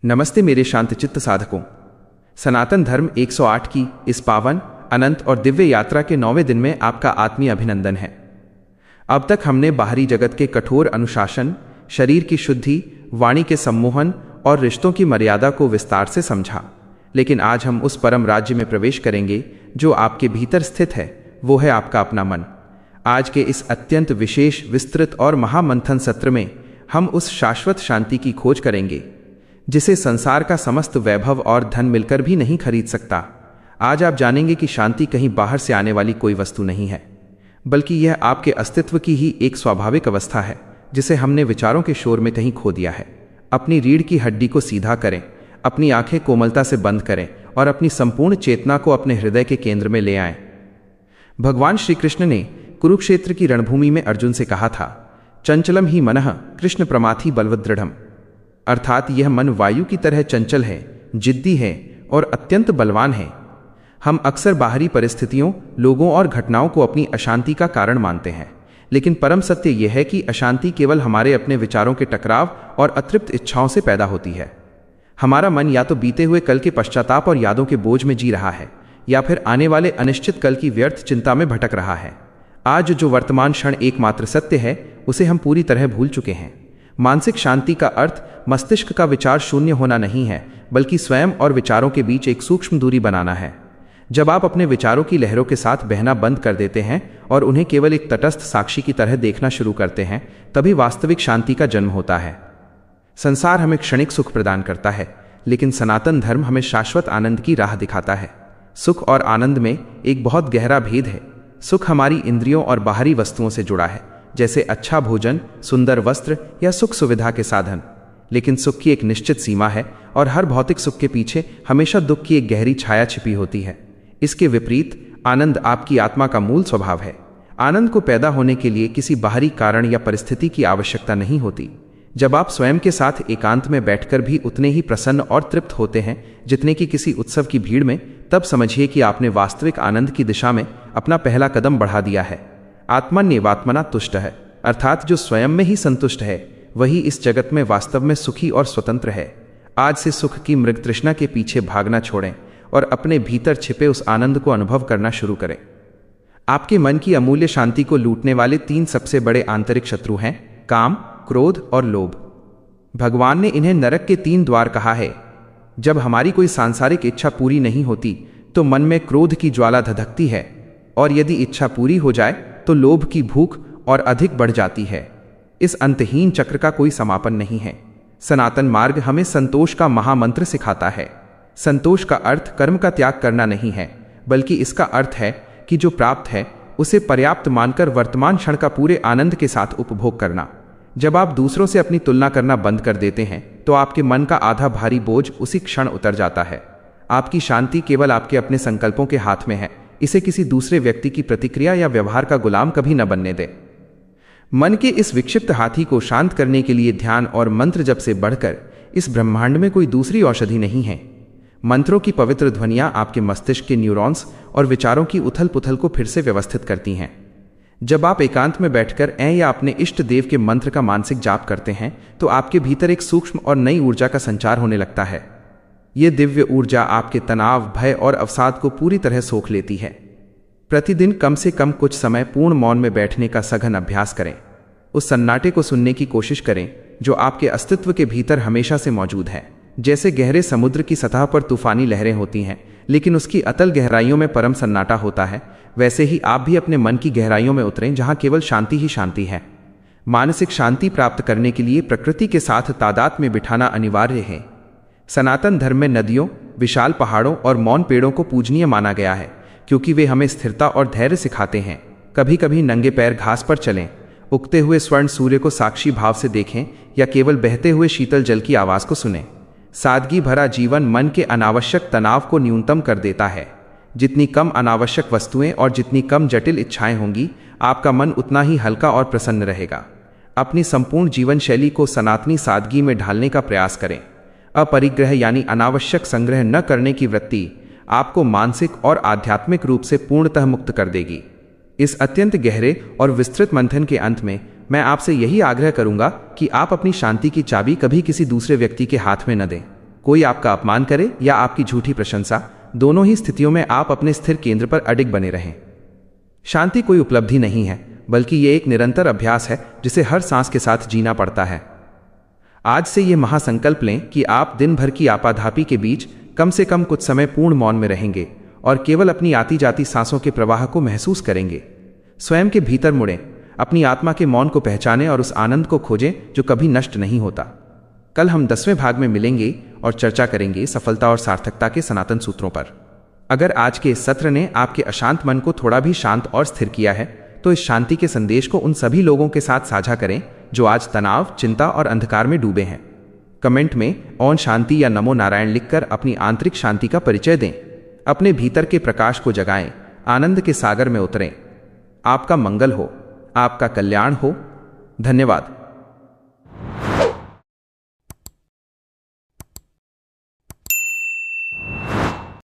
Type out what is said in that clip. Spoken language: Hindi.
नमस्ते मेरे शांतचित्त साधकों। सनातन धर्म 108 की इस पावन, अनंत और दिव्य यात्रा के 9वें दिन में आपका आत्मीय अभिनंदन है। अब तक हमने बाहरी जगत के कठोर अनुशासन, शरीर की शुद्धि, वाणी के सम्मोहन और रिश्तों की मर्यादा को विस्तार से समझा, लेकिन आज हम उस परम राज्य में प्रवेश करेंगे जो आपके भीतर स्थित है। वो है आपका अपना मन। आज के इस अत्यंत विशेष, विस्तृत और महामंथन सत्र में हम उस शाश्वत शांति की खोज करेंगे जिसे संसार का समस्त वैभव और धन मिलकर भी नहीं खरीद सकता। आज आप जानेंगे कि शांति कहीं बाहर से आने वाली कोई वस्तु नहीं है, बल्कि यह आपके अस्तित्व की ही एक स्वाभाविक अवस्था है जिसे हमने विचारों के शोर में कहीं खो दिया है। अपनी रीढ़ की हड्डी को सीधा करें, अपनी आंखें कोमलता से बंद करें और अपनी संपूर्ण चेतना को अपने हृदय के केंद्र में ले आएं। भगवान श्री कृष्ण ने कुरुक्षेत्र की रणभूमि में अर्जुन से कहा था, चंचलम ही मनः कृष्ण प्रमाथि बलवदृढ़म, अर्थात यह मन वायु की तरह चंचल है, जिद्दी है और अत्यंत बलवान है। हम अक्सर बाहरी परिस्थितियों, लोगों और घटनाओं को अपनी अशांति का कारण मानते हैं, लेकिन परम सत्य यह है कि अशांति केवल हमारे अपने विचारों के टकराव और अतृप्त इच्छाओं से पैदा होती है। हमारा मन या तो बीते हुए कल के पश्चाताप और यादों के बोझ में जी रहा है, या फिर आने वाले अनिश्चित कल की व्यर्थ चिंता में भटक रहा है। आज जो वर्तमान क्षण एकमात्र सत्य है, उसे हम पूरी तरह भूल चुके हैं। मानसिक शांति का अर्थ मस्तिष्क का विचार शून्य होना नहीं है, बल्कि स्वयं और विचारों के बीच एक सूक्ष्म दूरी बनाना है। जब आप अपने विचारों की लहरों के साथ बहना बंद कर देते हैं और उन्हें केवल एक तटस्थ साक्षी की तरह देखना शुरू करते हैं, तभी वास्तविक शांति का जन्म होता है। संसार हमें क्षणिक सुख प्रदान करता है, लेकिन सनातन धर्म हमें शाश्वत आनंद की राह दिखाता है। सुख और आनंद में एक बहुत गहरा भेद है। सुख हमारी इंद्रियों और बाहरी वस्तुओं से जुड़ा है, जैसे अच्छा भोजन, सुंदर वस्त्र या सुख सुविधा के साधन। लेकिन सुख की एक निश्चित सीमा है और हर भौतिक सुख के पीछे हमेशा दुख की एक गहरी छाया छिपी होती है। इसके विपरीत आनंद आपकी आत्मा का मूल स्वभाव है। आनंद को पैदा होने के लिए किसी बाहरी कारण या परिस्थिति की आवश्यकता नहीं होती। जब आप स्वयं के साथ एकांत में बैठकर भी उतने ही प्रसन्न और तृप्त होते हैं जितने कि किसी उत्सव की भीड़ में, तब समझिए कि आपने वास्तविक आनंद की दिशा में अपना पहला कदम बढ़ा दिया है। आत्मन्येवात्मना तुष्ट है, अर्थात जो स्वयं में ही संतुष्ट है वही इस जगत में वास्तव में सुखी और स्वतंत्र है। आज से सुख की मृग तृष्णा के पीछे भागना छोड़ें और अपने भीतर छिपे उस आनंद को अनुभव करना शुरू करें। आपके मन की अमूल्य शांति को लूटने वाले 3 सबसे बड़े आंतरिक शत्रु हैं, काम, क्रोध और लोभ। भगवान ने इन्हें नरक के 3 द्वार कहा है। जब हमारी कोई सांसारिक इच्छा पूरी नहीं होती तो मन में क्रोध की ज्वाला धधकती है, और यदि इच्छा पूरी हो जाए तो लोभ की भूख और अधिक बढ़ जाती है। इस अंतहीन चक्र का कोई समापन नहीं है। सनातन मार्ग हमें संतोष का महामंत्र सिखाता है। संतोष का अर्थ कर्म का त्याग करना नहीं है, बल्कि इसका अर्थ है कि जो प्राप्त है उसे पर्याप्त मानकर वर्तमान क्षण का पूरे आनंद के साथ उपभोग करना। जब आप दूसरों से अपनी तुलना करना बंद कर देते हैं तो आपके मन का आधा भारी बोझ उसी क्षण उतर जाता है। आपकी शांति केवल आपके अपने संकल्पों के हाथ में है। इसे किसी दूसरे व्यक्ति की प्रतिक्रिया या व्यवहार का गुलाम कभी न बनने दें। मन के इस विक्षिप्त हाथी को शांत करने के लिए ध्यान और मंत्र जप से बढ़कर इस ब्रह्मांड में कोई दूसरी औषधि नहीं है। मंत्रों की पवित्र ध्वनियां आपके मस्तिष्क के न्यूरॉन्स और विचारों की उथल पुथल को फिर से व्यवस्थित करती हैं। जब आप एकांत में बैठकर या अपने इष्ट देव के मंत्र का मानसिक जाप करते हैं तो आपके भीतर एक सूक्ष्म और नई ऊर्जा का संचार होने लगता है। यह दिव्य ऊर्जा आपके तनाव, भय और अवसाद को पूरी तरह सोख लेती है। प्रतिदिन कम से कम कुछ समय पूर्ण मौन में बैठने का सघन अभ्यास करें। उस सन्नाटे को सुनने की कोशिश करें जो आपके अस्तित्व के भीतर हमेशा से मौजूद है। जैसे गहरे समुद्र की सतह पर तूफानी लहरें होती हैं, लेकिन उसकी अतल गहराइयों में परम सन्नाटा होता है, वैसे ही आप भी अपने मन की गहराइयों में उतरें जहां केवल शांति ही शांति है। मानसिक शांति प्राप्त करने के लिए प्रकृति के साथ तादाद में बिठाना अनिवार्य है। सनातन धर्म में नदियों, विशाल पहाड़ों और मौन पेड़ों को पूजनीय माना गया है, क्योंकि वे हमें स्थिरता और धैर्य सिखाते हैं। कभी कभी नंगे पैर घास पर चलें, उगते हुए स्वर्ण सूर्य को साक्षी भाव से देखें या केवल बहते हुए शीतल जल की आवाज़ को सुनें। सादगी भरा जीवन मन के अनावश्यक तनाव को न्यूनतम कर देता है। जितनी कम अनावश्यक वस्तुएं और जितनी कम जटिल इच्छाएं होंगी, आपका मन उतना ही हल्का और प्रसन्न रहेगा। अपनी संपूर्ण जीवन शैली को सनातनी सादगी में ढालने का प्रयास करें। अपरिग्रह यानी अनावश्यक संग्रह न करने की वृत्ति आपको मानसिक और आध्यात्मिक रूप से पूर्णतः मुक्त कर देगी। इस अत्यंत गहरे और विस्तृत मंथन के अंत में मैं आपसे यही आग्रह करूंगा कि आप अपनी शांति की चाबी कभी किसी दूसरे व्यक्ति के हाथ में न दें। कोई आपका अपमान करे या आपकी झूठी प्रशंसा, दोनों ही स्थितियों में आप अपने स्थिर केंद्र पर अडिग बने रहें। शांति कोई उपलब्धि नहीं है, बल्कि ये एक निरंतर अभ्यास है जिसे हर सांस के साथ जीना पड़ता है। आज से ये महासंकल्प लें कि आप दिन भर की आपाधापी के बीच कम से कम कुछ समय पूर्ण मौन में रहेंगे और केवल अपनी आती जाती सांसों के प्रवाह को महसूस करेंगे। स्वयं के भीतर मुड़ें, अपनी आत्मा के मौन को पहचानें और उस आनंद को खोजें जो कभी नष्ट नहीं होता। कल हम 10वें भाग में मिलेंगे और चर्चा करेंगे सफलता और सार्थकता के सनातन सूत्रों पर। अगर आज के इस सत्र ने आपके अशांत मन को थोड़ा भी शांत और स्थिर किया है, तो इस शांति के संदेश को उन सभी लोगों के साथ साझा करें जो आज तनाव, चिंता और अंधकार में डूबे हैं। कमेंट में ओम शांति या नमो नारायण लिखकर अपनी आंतरिक शांति का परिचय दें। अपने भीतर के प्रकाश को जगाएं, आनंद के सागर में उतरें। आपका मंगल हो, आपका कल्याण हो। धन्यवाद।